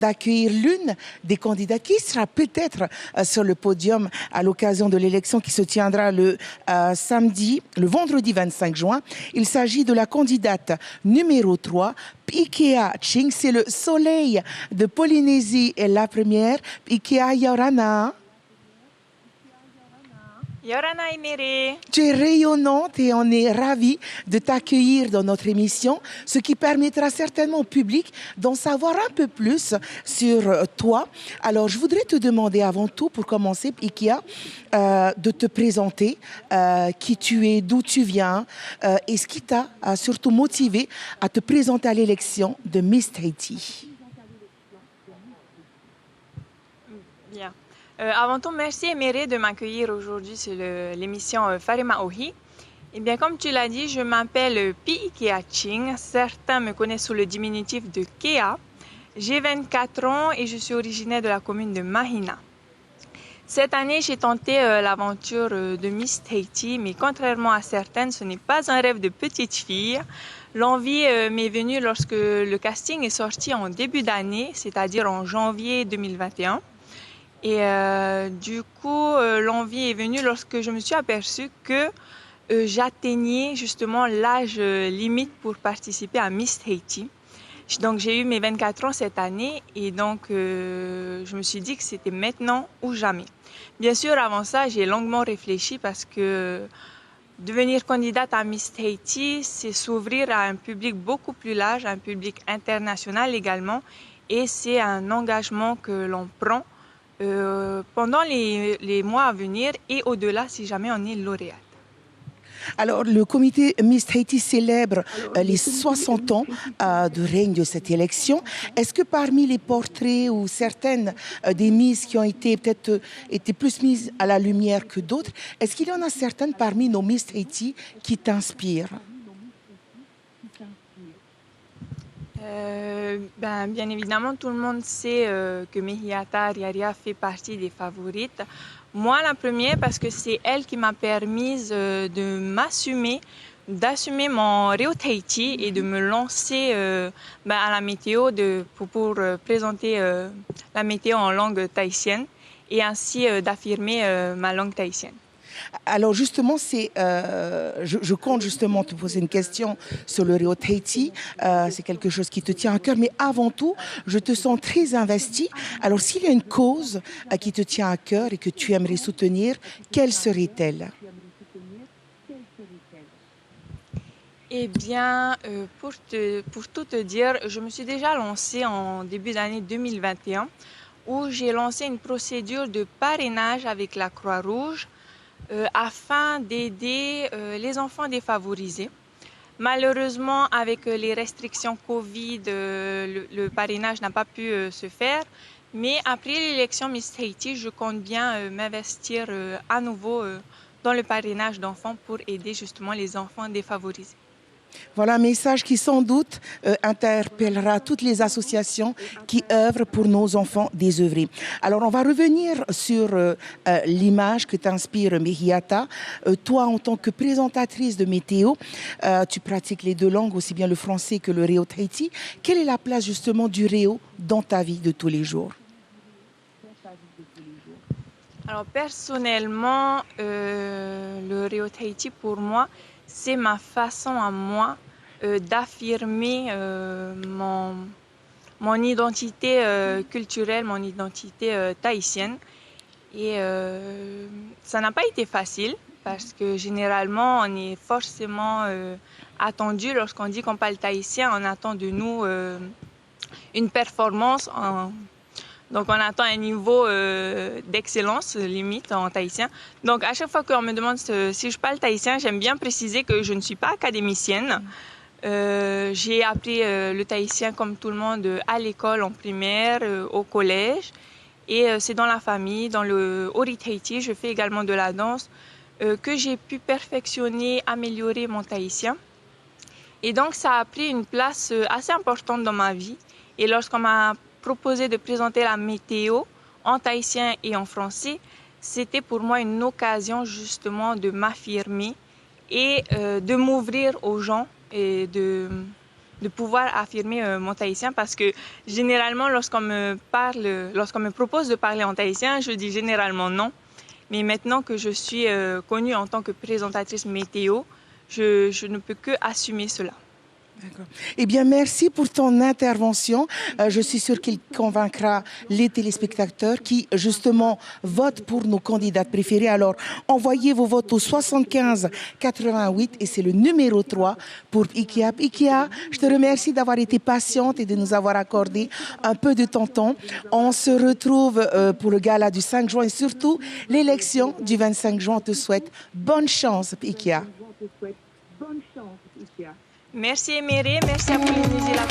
d'accueillir l'une des candidates qui sera peut-être sur le podium à l'occasion de l'élection qui se tiendra le vendredi 25 juin. Il s'agit de la candidate numéro 3, Ikea Ching. C'est le soleil de Polynésie et la première. Ikea Yorana. Yorana Emere. Tu es rayonnante et on est ravis de t'accueillir dans notre émission, ce qui permettra certainement au public d'en savoir un peu plus sur toi. Alors, je voudrais te demander avant tout, pour commencer, Ikea, de te présenter, qui tu es, d'où tu viens, et ce qui t'a surtout motivé à te présenter à l'élection de Miss Tahiti. Bien. Avant tout, merci Emere de m'accueillir aujourd'hui sur l'émission Farima Ohi. Eh bien, comme tu l'as dit, je m'appelle Pi Ikea Ching. Certains me connaissent sous le diminutif de Kea. J'ai 24 ans et je suis originaire de la commune de Mahina. Cette année, j'ai tenté l'aventure de Miss Tahiti, mais contrairement à certaines, ce n'est pas un rêve de petite fille. L'envie m'est venue lorsque le casting est sorti en début d'année, c'est-à-dire en janvier 2021. Et du coup, l'envie est venue lorsque je me suis aperçue que j'atteignais justement l'âge limite pour participer à Miss Tahiti. Donc j'ai eu mes 24 ans cette année et donc je me suis dit que c'était maintenant ou jamais. Bien sûr, avant ça, j'ai longuement réfléchi parce que devenir candidate à Miss Tahiti, c'est s'ouvrir à un public beaucoup plus large, un public international également, et c'est un engagement que l'on prend pendant les mois à venir et au-delà si jamais on est lauréate. Alors, le comité Miss Tahiti célèbre les 60 ans de règne de cette élection. Est-ce que parmi les portraits ou certaines des Miss qui ont été peut-être plus mises à la lumière que d'autres, est-ce qu'il y en a certaines parmi nos Miss Tahiti qui t'inspirent? Bien évidemment, tout le monde sait que Mehiata Riaria fait partie des favorites. Moi, la première, parce que c'est elle qui m'a permise de m'assumer, d'assumer mon Reo Tahiti et de me lancer à la météo pour présenter la météo en langue tahitienne et ainsi d'affirmer ma langue tahitienne. Alors justement, je compte justement te poser une question sur le Reo Tahiti. C'est quelque chose qui te tient à cœur, mais avant tout, je te sens très investie. Alors s'il y a une cause qui te tient à cœur et que tu aimerais soutenir, quelle serait-elle? Eh bien, pour tout te dire, je me suis déjà lancée en début d'année 2021 où j'ai lancé une procédure de parrainage avec la Croix-Rouge afin d'aider les enfants défavorisés. Malheureusement, avec les restrictions Covid, le parrainage n'a pas pu se faire. Mais après l'élection Miss Tahiti, je compte bien m'investir à nouveau dans le parrainage d'enfants pour aider justement les enfants défavorisés. Voilà un message qui sans doute interpellera toutes les associations qui œuvrent pour nos enfants désœuvrés. Alors on va revenir sur l'image que t'inspire Mehiata. Toi, en tant que présentatrice de météo, tu pratiques les deux langues, aussi bien le français que le Reo Tahiti. Quelle est la place justement du Reo dans ta vie de tous les jours? Alors personnellement, le Reo Tahiti pour moi, c'est ma façon à moi d'affirmer mon identité culturelle, mon identité tahitienne. Et ça n'a pas été facile parce que généralement, on est forcément attendu lorsqu'on dit qu'on parle tahitien, on attend de nous une performance. Donc, on attend un niveau d'excellence, limite, en tahitien. Donc, à chaque fois qu'on me demande si je parle tahitien, j'aime bien préciser que je ne suis pas académicienne. J'ai appris le tahitien, comme tout le monde, à l'école, en primaire, au collège. Et c'est dans la famille, dans le Ori Tahiti, je fais également de la danse, que j'ai pu perfectionner, améliorer mon tahitien. Et donc, ça a pris une place assez importante dans ma vie. Et lorsqu'on m'a proposé de présenter la météo en tahitien et en français, c'était pour moi une occasion justement de m'affirmer et de m'ouvrir aux gens et de de pouvoir affirmer mon tahitien parce que généralement, lorsqu'on me propose de parler en tahitien, je dis généralement non. Mais maintenant que je suis connue en tant que présentatrice météo, je ne peux que assumer cela. D'accord. Eh bien, merci pour ton intervention. Je suis sûre qu'il convaincra les téléspectateurs qui, justement, votent pour nos candidates préférées. Alors, envoyez vos votes au 75 88 et c'est le numéro 3 pour Ikia. Ikia, je te remercie d'avoir été patiente et de nous avoir accordé un peu de ton temps. On se retrouve pour le gala du 5 juin et surtout l'élection du 25 juin. On te souhaite bonne chance, Ikia. Merci Éméré, merci à Pauline Nizila.